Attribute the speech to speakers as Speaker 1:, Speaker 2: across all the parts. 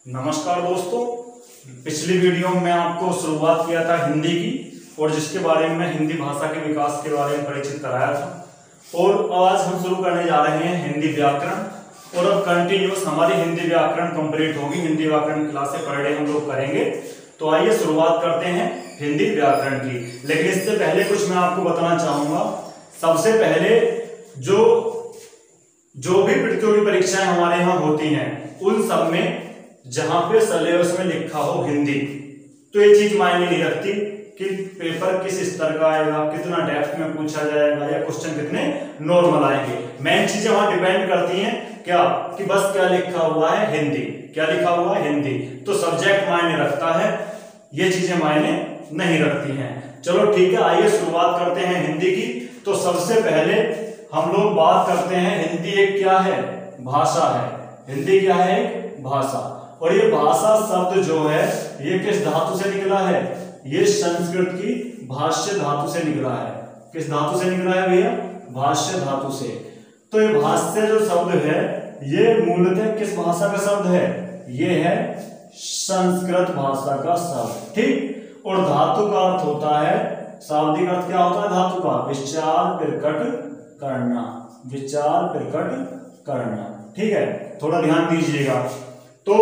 Speaker 1: नमस्कार दोस्तों, पिछली वीडियो में आपको शुरुआत किया था हिंदी की और जिसके बारे में हिंदी भाषा के विकास के बारे में परिचित कराया था। और आज हम शुरू करने जा रहे हैं हिंदी व्याकरण। और अब कंटिन्यूस हमारी हिंदी व्याकरण कंप्लीट होगी। हिंदी व्याकरण क्लासें पर डे हम लोग करेंगे। तो आइए शुरुआत करते हैं हिंदी व्याकरण की। लेकिन इससे पहले कुछ मैं आपको बताना चाहूंगा। सबसे पहले जो भी प्रतियोगी परीक्षाएं हमारे यहाँ होती हैं उन सब में जहां पे सिलेबस में लिखा हो हिंदी, तो ये चीज मायने नहीं रखती कि पेपर किस स्तर का आएगा, कितना डेप्थ में पूछा जाएगा या क्वेश्चन कितने नॉर्मल आएंगे। मेन चीजें वहां डिपेंड करती हैं क्या कि बस क्या लिखा हुआ है हिंदी, क्या लिखा हुआ है हिंदी। तो सब्जेक्ट मायने रखता है, ये चीजें मायने नहीं रखती हैं। चलो ठीक है, आइए शुरुआत करते हैं हिंदी की। तो सबसे पहले हम लोग बात करते हैं हिंदी एक क्या है, भाषा है। हिंदी क्या है, एक भाषा। और ये भाषा शब्द जो है ये किस धातु से निकला है, ये संस्कृत की भाष्य धातु से निकला है। किस धातु से निकला है भैया, भाष्य धातु से। तो ये भाष्य जो शब्द है ये मूलतः किस भाषा का शब्द है, ये है संस्कृत भाषा का शब्द। ठीक। और धातु का अर्थ होता है, शाब्दिक अर्थ क्या होता है धातु का, विचार प्रकट करना, विचार प्रकट करना। ठीक है, थोड़ा ध्यान दीजिएगा। तो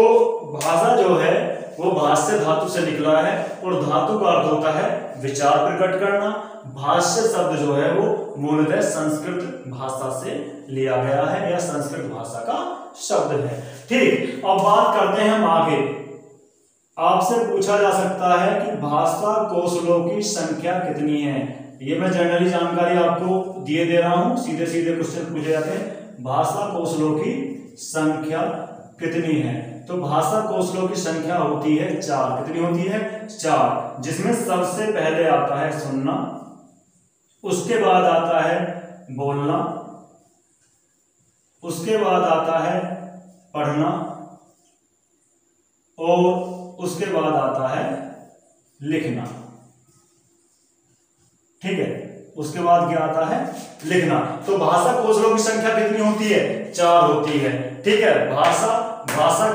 Speaker 1: भाषा जो है वो भाष्य धातु से निकला है और धातु का अर्थ होता है विचार प्रकट करना। भाष्य शब्द जो है वो मूलतः संस्कृत भाषा से लिया गया है या संस्कृत भाषा का शब्द है। ठीक, अब बात करते हैं हम आगे। आपसे पूछा जा सकता है कि भाषा कौशलों की संख्या कितनी है। ये मैं जनरली जानकारी आपको दिए दे रहा हूं, सीधे सीधे क्वेश्चन पूछे जाते हैं। भाषा कौशलों की संख्या कितनी है, तो भाषा कौशलों की संख्या होती है 4। कितनी होती है, 4। जिसमें सबसे पहले आता है सुनना, उसके बाद आता है बोलना, उसके बाद आता है पढ़ना और उसके बाद आता है लिखना। ठीक है, उसके बाद क्या आता है, लिखना। तो भाषा कौशलों की संख्या कितनी होती है, 4 होती है। ठीक है, भाषा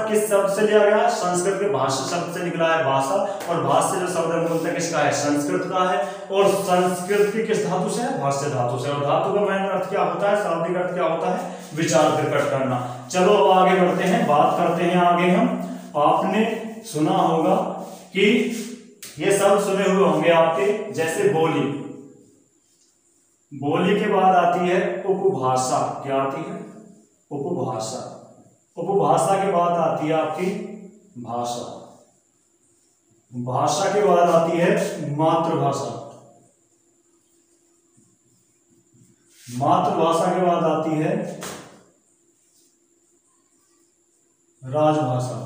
Speaker 1: किस शब्द से लिया गया, संस्कृत के भाषा शब्द से निकला है भाषा। और भाष्य जो शब्द है मूलतः किसका है, संस्कृत का है। और संस्कृत की किस धातु से है, भाष्य धातु से। और धातु का मेन अर्थ क्या होता है, शाब्दिक अर्थ क्या होता है, विचार प्रकट करना। चलो अब आगे बढ़ते हैं, बात करते हैं आगे हम। आपने सुना होगा कि ये शब्द सुने हुए होंगे आपके, जैसे बोली। बोली के बाद आती है उपभाषा। क्या आती है, उपभाषा। उपभाषा के बाद आती है आपकी भाषा। भाषा के बाद आती है मातृभाषा। मातृभाषा के बाद आती है राजभाषा।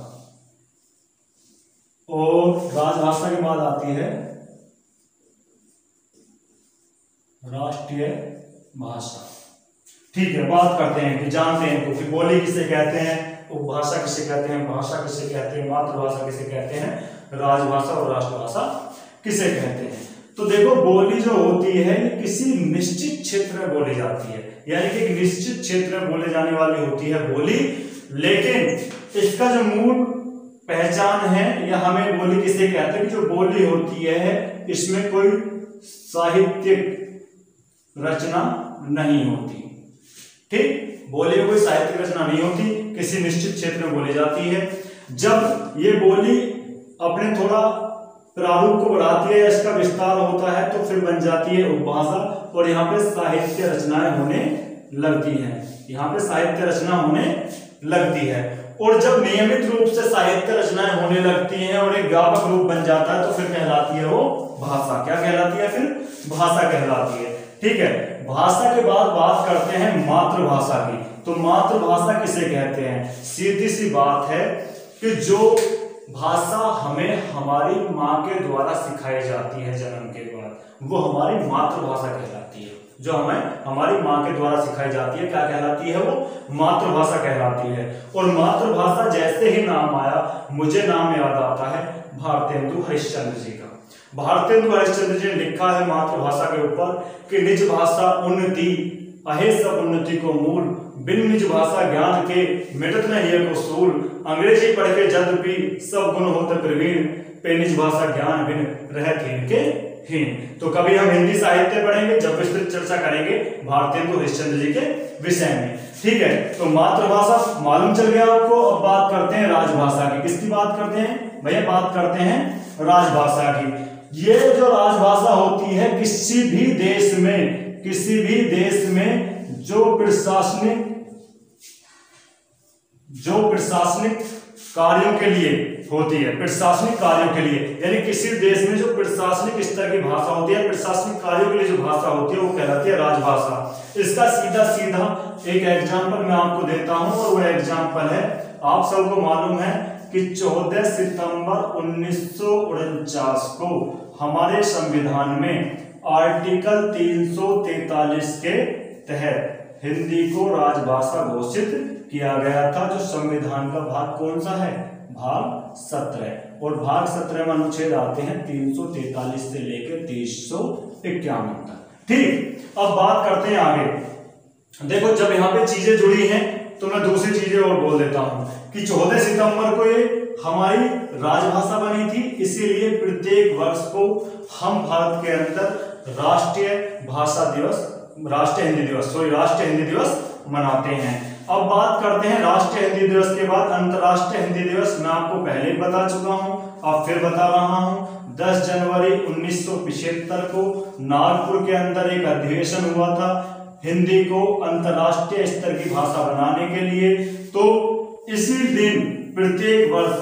Speaker 1: और राजभाषा के बाद आती है राष्ट्रीय भाषा। ठीक है, बात करते हैं कि जानते हैं तो कि बोली किसे कहते हैं, उपभाषा किसे कहते हैं, भाषा किसे कहते हैं, मातृभाषा किसे कहते हैं, राजभाषा और राष्ट्रभाषा किसे कहते हैं। तो देखो, बोली जो होती है किसी निश्चित क्षेत्र में बोली जाती है, यानी कि एक निश्चित क्षेत्र में बोले जाने वाली होती है बोली। लेकिन इसका जो मूल पहचान है या हमें बोली किसे कहते हैं, कि जो बोली होती है इसमें कोई साहित्यिक रचना नहीं होती। ठीक, बोली में कोई साहित्यिक रचना नहीं होती, किसी निश्चित क्षेत्र में बोली जाती है। जब ये बोली अपने थोड़ा प्रारूप को बढ़ाती है या इसका विस्तार होता है तो फिर बन जाती है उपभाषा। और यहाँ पे साहित्य रचनाएं होने लगती हैं, यहाँ पे साहित्य रचना होने लगती है। और जब नियमित रूप से साहित्य रचनाएं होने लगती हैं और एक व्यापक रूप बन जाता है तो फिर कहलाती है वो भाषा। क्या कहलाती है, फिर भाषा कहलाती है। ठीक है, भाषा के बाद बात करते हैं मातृभाषा की। तो मातृभाषा किसे कहते हैं, सीधी सी बात है कि जो भाषा हमें हमारी माँ के द्वारा सिखाई जाती है जन्म के बाद, वो हमारी मातृभाषा कहलाती है। जो हमें हमारी माँ के द्वारा सिखाई जाती है क्या कहलाती है, वो मातृभाषा कहलाती है। और मातृभाषा जैसे ही नाम आया मुझे नाम याद आता है भारतेंदु हरिश्चंद्र जी का। भारतेंदु हरिश्चंद्र जी ने लिखा है मातृभाषा के ऊपर कि निज भाषा उन्नति अहे सब उन्नति को मूल, बिन निज भाषा ज्ञान के मिटत न हिय को सूल, अंग्रेजी पढ़ के जद भी सब गुण होत प्रवीण, पे निज भाषा ज्ञान बिन रहत हीन के हीन। तो कभी हम हिंदी साहित्य पढ़ेंगे जब विस्तृत चर्चा करेंगे भारतेंदु हरिश्चंद्र जी के विषय में, ठीक है। तो मातृभाषा मालूम चल गया आपको। अब बात करते हैं राजभाषा की। किसकी बात करते हैं भैया? बात करते हैं राजभाषा की। ये जो राजभाषा होती है किसी भी देश में जो प्रशासनिक कार्यों के लिए होती है, प्रशासनिक कार्यों के लिए, यानी किसी देश में जो प्रशासनिक स्तर की भाषा होती है, प्रशासनिक कार्यों के लिए जो भाषा होती है वो कहलाती है राजभाषा। इसका सीधा एक एग्जाम्पल मैं आपको देता हूं और वह एग्जाम्पल है, आप सबको मालूम है कि 14 सितंबर 1949 को हमारे संविधान में आर्टिकल 343 के तहत हिंदी को राजभाषा घोषित किया गया था। जो संविधान का भाग कौन सा है? भाग 17, और भाग 17 में अनुच्छेद आते हैं 343 से लेकर 351 तक, ठीक। अब बात करते हैं आगे। देखो जब यहाँ पे चीजें जुड़ी हैं तो मैं दूसरी चीजें और बोल देता हूं कि 14 सितंबर को ये हमारी राजभाषा बनी थी, इसीलिए प्रत्येक वर्ष को हम भारत के अंदर राष्ट्रीय हिंदी दिवस मनाते हैं। अब बात करते हैं राष्ट्रीय हिंदी दिवस के बाद अंतर्राष्ट्रीय हिंदी दिवस। मैं आपको पहले ही बता चुका हूं, अब फिर बता रहा हूं। 10 जनवरी 1975 को नागपुर के अंदर एक अधिवेशन हुआ था हिंदी को अंतर्राष्ट्रीय स्तर की भाषा बनाने के लिए। तो इसी दिन प्रत्येक वर्ष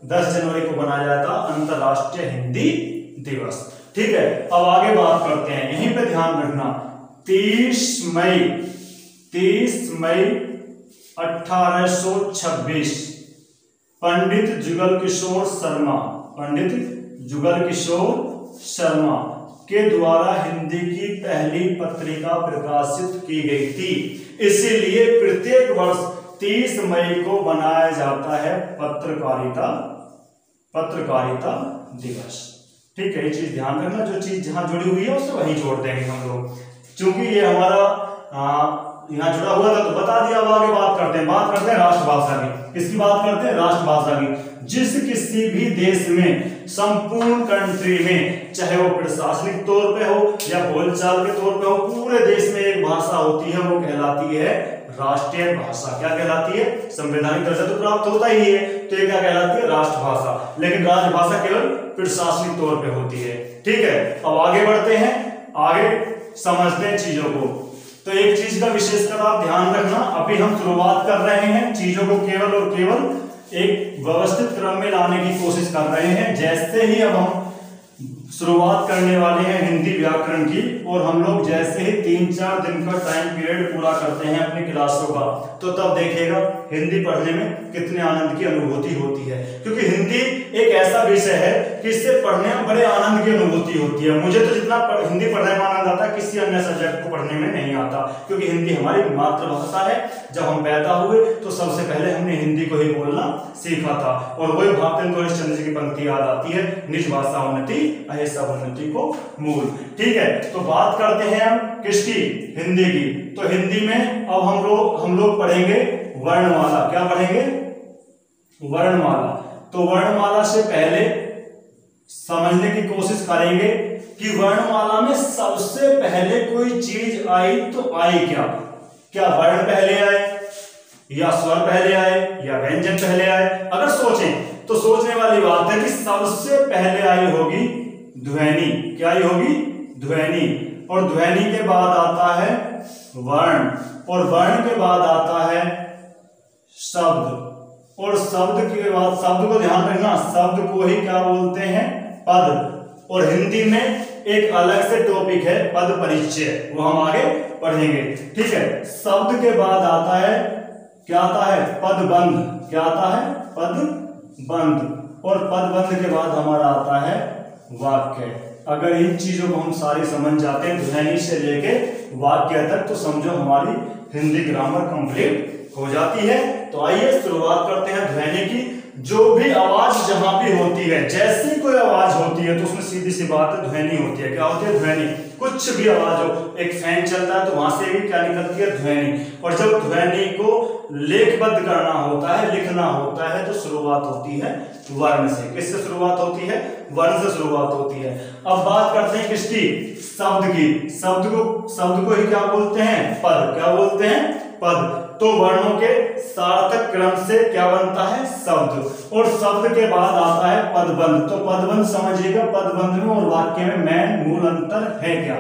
Speaker 1: 10 जनवरी को मनाया जाता अंतर्राष्ट्रीय हिंदी दिवस, ठीक है। अब आगे बात करते हैं, यहीं पे ध्यान रखना, 30 मई 1826 पंडित जुगल किशोर शर्मा के द्वारा हिंदी की पहली पत्रिका प्रकाशित की गई थी। इसीलिए प्रत्येक वर्ष 30 मई को मनाया जाता है पत्रकारिता दिवस, ठीक है। ये चीज ध्यान रखना, जो चीज जहां जुड़ी हुई है उसे वहीं जोड़ देंगे हम लोग, क्योंकि ये हमारा यहाँ जुड़ा हुआ था तो बता दिया। अब आगे बात करते हैं राष्ट्रभाषा की। किसकी बात करते हैं? राष्ट्रभाषा की। जिस किसी भी देश में, संपूर्ण कंट्री में, चाहे वो प्रशासनिक तौर पे हो या बोलचाल के तौर पे हो, पूरे देश में एक भाषा होती है, वो कहलाती है राष्ट्रीय भाषा। क्या कहलाती है? संवैधानिक दर्जा तो प्राप्त होता ही है, तो ये क्या कहलाती है? राष्ट्रभाषा। लेकिन राजभाषा केवल प्रशासनिक तौर पे होती है, ठीक है। अब आगे बढ़ते हैं, आगे समझते हैं चीजों को। तो एक चीज का विशेषकर आप ध्यान रखना, अभी हम शुरुआत कर रहे हैं, चीजों को केवल और केवल एक व्यवस्थित क्रम में लाने की कोशिश कर रहे हैं। जैसे ही अब हम शुरुआत करने वाले हैं हिंदी व्याकरण की, और हम लोग जैसे ही 3-4 दिन का टाइम पीरियड पूरा करते हैं अपनी क्लासों का, तो तब देखिएगा हिंदी पढ़ने में कितने आनंद की अनुभूति होती है। क्योंकि हिंदी एक ऐसा विषय है कि इससे पढ़ने में बड़े आनंद की अनुभूति होती है। मुझे तो जितना हिंदी पढ़ने में आनंद आता है किसी अन्य सब्जेक्ट को पढ़ने में नहीं आता, क्योंकि हिंदी हमारी मातृभाषा है। जब हम पैदा हुए तो सबसे पहले हमने हिंदी को ही बोलना सीखा था, और वही भारतेंदु हरिश्चंद्र जी की पंक्ति याद आती है, निज भाषा उन्नति अहे सब उन्नति को मूल, ठीक है। तो बात करते हैं हम किसकी? हिंदी की। तो हिंदी में अब हम लोग पढ़ेंगे वर्णमाला। क्या पढ़ेंगे? वर्णमाला। तो वर्णमाला से पहले समझने की कोशिश करेंगे कि वर्णमाला में सबसे पहले कोई चीज आई तो आई क्या? क्या वर्ण पहले आए, या स्वर पहले आए, या व्यंजन पहले आए? अगर सोचें तो सोचने वाली बात है कि सबसे पहले आई होगी ध्वनि। क्या आई होगी? ध्वनि। और ध्वनि के बाद आता है वर्ण, और वर्ण के बाद आता है शब्द, और शब्द के बाद, शब्द को ध्यान रखना, शब्द को ही क्या बोलते हैं? पद। और हिंदी में एक अलग से टॉपिक है पद परिचय, वो हम आगे पढ़ेंगे, ठीक है। शब्द के बाद आता है, क्या आता है? पदबंध। क्या आता है? पदबंध। और पदबंध के बाद हमारा आता है वाक्य। अगर इन चीजों को हम सारी समझ जाते हैं ध्वनि से लेके वाक्य तक, तो समझो हमारी हिंदी ग्रामर कंप्लीट हो जाती है। तो आइए शुरुआत करते हैं ध्वनि की। जो भी आवाज जहां भी होती है, जैसी कोई आवाज होती है तो उसमें सीधी सी बात है ध्वनि होती है। क्या होती है? ध्वनि। कुछ भी आवाज हो, एक फैन चलता है तो वहां से भी क्या निकलती है? ध्वनि। और जब ध्वनि को लेखबद्ध करना होता है, लिखना होता है, तो शुरुआत होती है वर्ण से। किससे शुरुआत होती है? वर्ण से शुरुआत होती है। अब बात करते हैं किसकी? शब्द की। शब्द को ही क्या बोलते हैं? पद। क्या बोलते हैं? पद। तो वर्णों के सार्थक क्रम से क्या बनता है? शब्द। और शब्द के बाद आता है पदबंध। तो पदबंध समझिएगा, पदबंध में और वाक्य में मूल अंतर है क्या?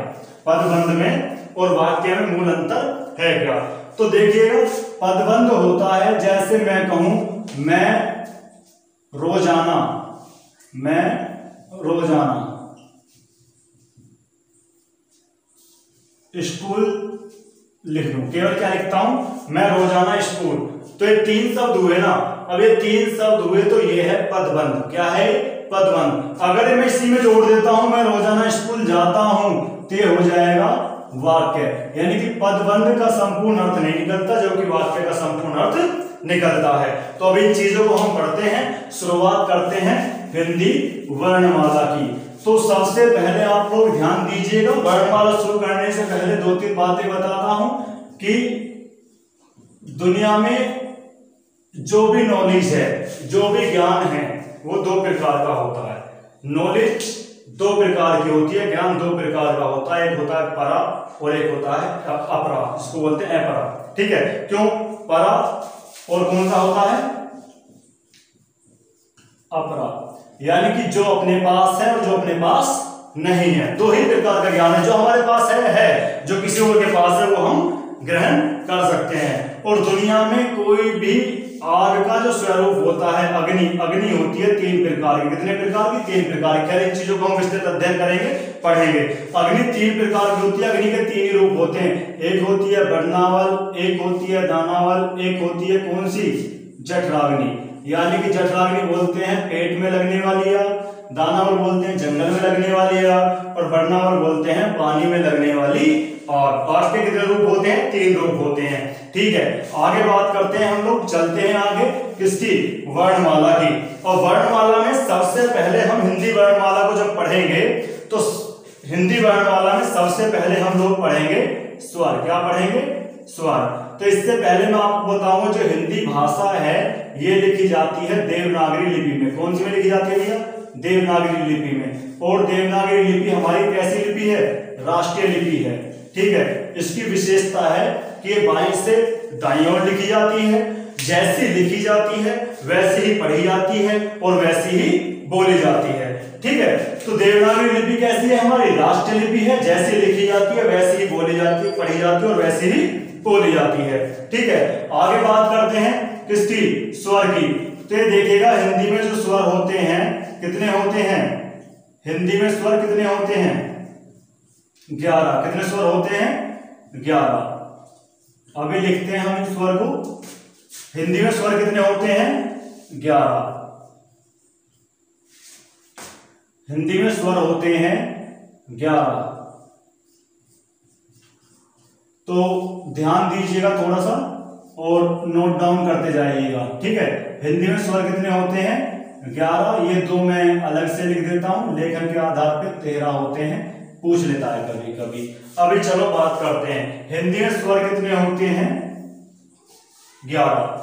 Speaker 1: पदबंध में और वाक्य में मूल अंतर है क्या? तो देखिएगा, पदबंध होता है जैसे मैं कहूं मैं रोजाना स्कूल लिख लूं। केवल क्या लिखता हूं? मैं रोजाना स्कूल। तो ये 3 शब्द हुए ना। अब ये 3 शब्द हुए तो ये है पदबंध। क्या है? पदबंध। अगर मैं इसी में जोड़ देता हूं मैं रोजाना स्कूल जाता हूं, तो ये हो जाएगा वाक्य। यानी कि पदबंध का संपूर्ण अर्थ नहीं निकलता, जो कि वाक्य का संपूर्ण अर्थ निकलता है। तो अब इन चीजों को हम पढ़ते हैं। शुरुआत करते हैं हिंदी वर्णमाला की। तो सबसे पहले आप लोग ध्यान दीजिएगा, वर्णमाला शुरू करने से पहले 2-3 बातें बताता हूं कि दुनिया में जो भी नॉलेज है, जो भी ज्ञान है, वो 2 प्रकार का होता है। नॉलेज 2 प्रकार की होती है, ज्ञान 2 प्रकार का होता है। एक होता है परा और एक होता है अपरा, इसको बोलते हैं अपरा। ठीक है? क्यों परा और कौन सा होता है? अपरा। यानी कि जो अपने पास है और जो अपने पास नहीं है। 2 ही प्रकार का ज्ञान है। जो हमारे पास है, जो किसी और के पास है, वो हम ग्रहण कर सकते हैं। और दुनिया में कोई भी आग का जो स्वरूप होता है, अग्नि होती है 3 प्रकार की। कितने प्रकार की? 3 प्रकार की। खैर इन चीजों को हम विस्तृत अध्ययन करेंगे, पढ़ेंगे। अग्नि 3 प्रकार की होती है। अग्नि के 3 ही रूप होते हैं। एक होती है वर्णावल, एक होती है दानावल, एक होती है कौन सी? जठराग्नि। यानी कि जठराग्नि बोलते हैं पेट में लगने वाली आग, दानावल बोलते हैं जंगल में लगने वाली आग, और वर्णावल बोलते हैं पानी में लगने वाली आग। आग के कितने रूप होते हैं? 3 रूप होते हैं। ठीक है, आगे बात करते हैं हम लोग, चलते हैं आगे किसकी? वर्णमाला की। और वर्णमाला में सबसे पहले हम हिंदी वर्णमाला को जब पढ़ेंगे तो हिंदी वर्णमाला में सबसे पहले हम लोग पढ़ेंगे स्वर। क्या पढ़ेंगे? स्वर। तो इससे पहले मैं आपको बताऊंगा, जो हिंदी भाषा है ये लिखी जाती है देवनागरी लिपि में। कौन सी में लिखी जाती है भैया? देवनागरी लिपि में। और देवनागरी लिपि हमारी कैसी लिपि है? राष्ट्रीय लिपि है। ठीक है, इसकी विशेषता है कि ये बाईं से दाईं ओर लिखी जाती है। जैसी लिखी जाती है वैसी ही पढ़ी जाती है और वैसी ही बोली जाती है। ठीक है, तो देवनागरी लिपि कैसी है? हमारी राष्ट्रीय लिपि है। जैसी लिखी जाती है वैसी ही बोली जाती है, पढ़ी जाती है और वैसी ही बोली जाती है। ठीक है, आगे बात करते हैं किसकी? स्वर की। तो ये देखिएगा, हिंदी में जो स्वर होते हैं कितने होते हैं? हिंदी में स्वर कितने होते हैं? 11। कितने स्वर होते हैं? 11। अभी लिखते हैं हम इन स्वर को। हिंदी में स्वर कितने होते हैं? 11। हिंदी में स्वर होते हैं 11। तो ध्यान दीजिएगा थोड़ा सा और नोट डाउन करते जाइएगा। ठीक है, हिंदी में स्वर कितने होते हैं? 11। ये 2 मैं अलग से लिख देता हूं, लेखन के आधार पे 13 होते हैं, पूछ लेता है कभी कभी। अभी चलो बात करते हैं, हिंदी में स्वर कितने होते हैं? 11।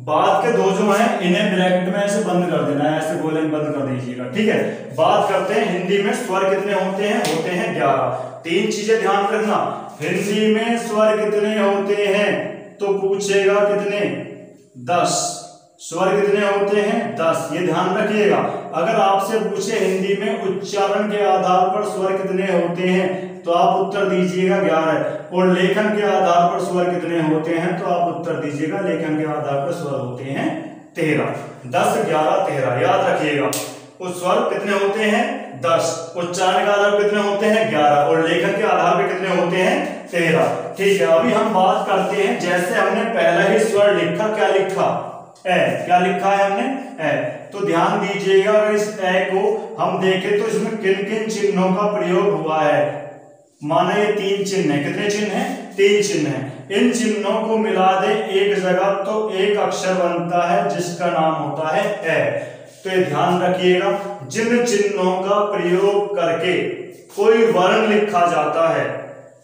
Speaker 1: बाद के 2 जो हैं इन्हें ब्रैकेट में ऐसे बंद कर देना है, ऐसे गोले में बंद कर दीजिएगा। ठीक है, बात करते हैं हिंदी में स्वर कितने होते हैं? होते हैं 11। 3 चीजें ध्यान रखना, हिंदी में स्वर कितने होते हैं तो पूछेगा कितने? 10। स्वर कितने होते हैं? 10। ये ध्यान रखिएगा। अगर आपसे पूछे हिंदी में उच्चारण के आधार पर स्वर कितने होते हैं तो आप उत्तर दीजिएगा 11। और लेखन के आधार पर स्वर कितने होते हैं तो आप उत्तर दीजिएगा लेखन के आधार पर स्वर होते हैं 13। 10, 11, 13 याद रखिएगा। उस स्वर कितने होते हैं? 10। उच्चारण के आधार पर कितने होते हैं? 11। और लेखन के आधार पर कितने होते हैं? 13। ठीक है, अभी हम बात करते हैं, जैसे हमने पहला ही स्वर लिखा, क्या लिखा? ए। क्या लिखा है हमने? ए। तो ध्यान दीजिएगा, अगर इस ए को हम देखें तो इसमें किन किन चिन्हों का प्रयोग हुआ है। माना ये 3 चिन्ह है। कितने चिन्ह हैं? 3 चिन्ह हैं, इन चिन्हों को मिला दे एक जगह तो एक अक्षर बनता है जिसका नाम होता है ए। तो ये ध्यान रखिएगा, जिन चिन्हों का प्रयोग करके कोई वर्ण लिखा जाता है,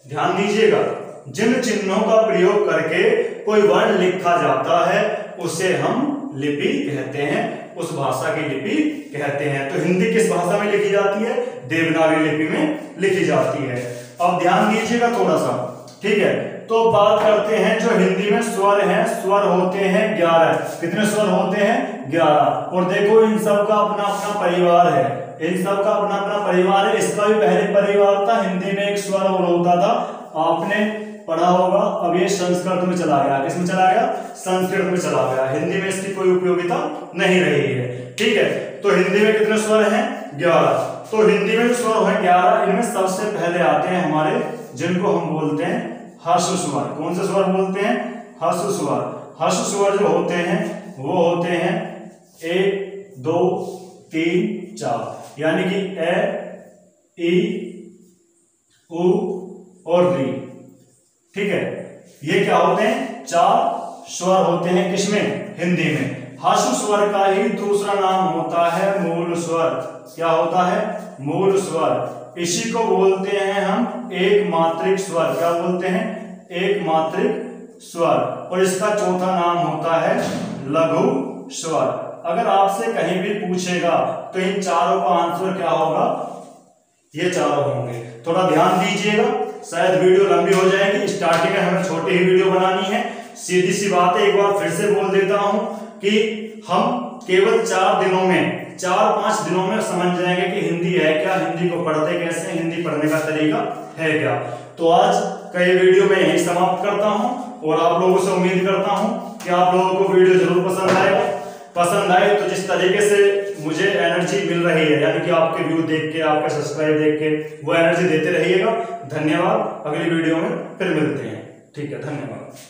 Speaker 1: ध्यान दीजिएगा, जिन चिन्हों का प्रयोग करके कोई वर्ण लिखा जाता है उसे हम लिपि कहते हैं, उस भाषा की लिपि कहते हैं। तो हिंदी किस भाषा में लिखी जाती है? देवनागरी लिपि में लिखी जाती है। अब ध्यान दीजिएगा थोड़ा सा, ठीक है। तो बात करते हैं जो हिंदी में स्वर हैं, स्वर होते हैं 11। कितने स्वर होते हैं? 11। और देखो इन सब का अपना अपना परिवार है, इन सब का अपना अपना परिवार है। इसका भी पहले परिवार था, हिंदी में एक स्वर और होता था, आपने पढ़ा होगा। अब ये संस्कृत में चला गया, किसमें चला गया? संस्कृत में चला गया। हिंदी में इसकी कोई उपयोगिता नहीं रही है, ठीक है। तो हिंदी में कितने स्वर हैं? 11। तो हिंदी में जो स्वर है 11, इनमें सबसे पहले आते हैं हमारे, जिनको हम बोलते हैं ह्रस्व स्वर। कौन से स्वर बोलते हैं? ह्रस्व स्वर। ह्रस्व स्वर जो होते हैं वो होते हैं 1 2 3 4, यानी कि ए, ई, उ और री, ठीक है। ये क्या होते हैं? 4 स्वर होते हैं, किसमें? हिंदी में। ह्रस्व स्वर का ही दूसरा नाम होता है मूल स्वर। क्या होता है? मूल स्वर। इसी को बोलते हैं हम एक मात्रिक स्वर। क्या बोलते हैं? एक मात्रिक स्वर। और इसका चौथा नाम होता है लघु स्वर। अगर आपसे कहीं भी पूछेगा तो इन चारों का आंसर क्या होगा? ये चारों होंगे। थोड़ा ध्यान दीजिएगा, शायद वीडियो लंबी हो जाएगी, स्टार्टिंग में हमें छोटी ही वीडियो बनानी है। सीधी सी बात है, एक बार फिर से बोल देता हूं कि हम केवल 4 दिनों में, 4-5 दिनों में समझ जाएंगे कि हिंदी है क्या, हिंदी को पढ़ते कैसे, हिंदी पढ़ने का तरीका है क्या। तो आज का ये वीडियो मैं यही समाप्त करता हूं और आप लोगों से उम्मीद करता हूं कि आप लोगों को वीडियो जरूर पसंद आएगा। पसंद आए तो जिस तरीके से मुझे एनर्जी मिल रही है, यानी कि आपके व्यू देख के, आपके सब्सक्राइब देख के, वो एनर्जी देते रहिएगा। धन्यवाद। अगली वीडियो में फिर मिलते हैं, ठीक है। धन्यवाद।